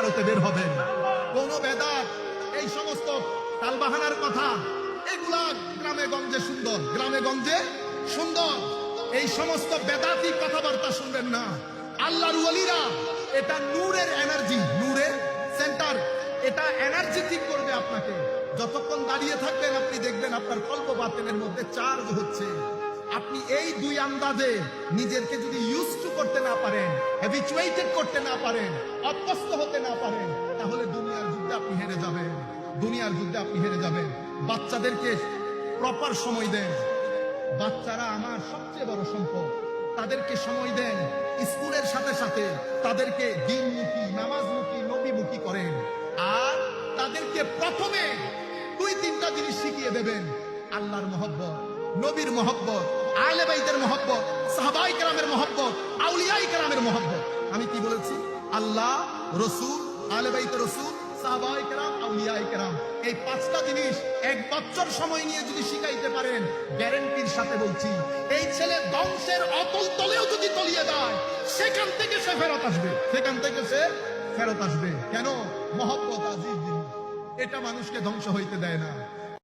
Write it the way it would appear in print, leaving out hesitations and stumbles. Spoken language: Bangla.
জিয়ারতে বের হবেন। কোন বেদাত, এই সমস্ত তালবাহানার কথা, এগুলা গ্রামে গঞ্জে সুন্দর, গ্রামে গঞ্জে সুন্দর। এই সমস্ত বেদাতি কথাবার্তা শুনবেন না। আল্লাহর ওয়ালিরা, এটা নূরের এনার্জি, নূরের সেন্টার। এটা এনার্জি ঠিক করবে আপনাকে। যতক্ষণ দাঁড়িয়ে থাকবেন আপনি দেখবেন আপনার কল্প বাতেনের মধ্যে চার্জ হচ্ছে। আপনি এই দুই আন্দাজে নিজেকে যদি ইউজ টু করতে না পারেন, হ্যাবিচুয়েটেড করতে না পারেন, অভ্যস্ত হতে না পারেন, তাহলে দুনিয়ার যুদ্ধে আপনি হেরে যাবেন। দুনিয়ার যুদ্ধে আপনি হেরে যাবেন। বাচ্চাদেরকে প্রপার সময় দেন। বাচ্চারা আমার সবচেয়ে বড় সম্পদ। তাদেরকে সময় দেন। স্কুলের সাথে সাথে তাদেরকে দিনমুখী, নামাজমুখী, নবীমুখী করেন। আর তাদেরকে প্রথমে 2-3টা জিনিস শিখিয়ে দেবেন। আল্লাহর মহব্বত, নবীর মহব্বত, আহলে বাইতের মহব্বত, সাহাবায়ে কেরামের মহব্বত, আউলিয়ায়ে কেরামের মহব্বত। আমি কি বলেছি? আল্লাহ, রসুল, আহলে বাইত রসুল, সাহাবায়ে কেরাম, আউলিয়ায়ে কেরাম। এই 5টা জিনিস 1 বছর সময় নিয়ে যদি শিখাইতে পারেন, গ্যারান্টির সাথে বলছি, এই ছেলে ধ্বংসের অতল তলেও যদি তলিয়ে যায়, সেখান থেকে সে ফেরত আসবে। সেখান থেকে সে ফেরত আসবে। কেন? মহব্বত আজিজ জিনিস, এটা মানুষকে ধ্বংস হইতে দেয় না।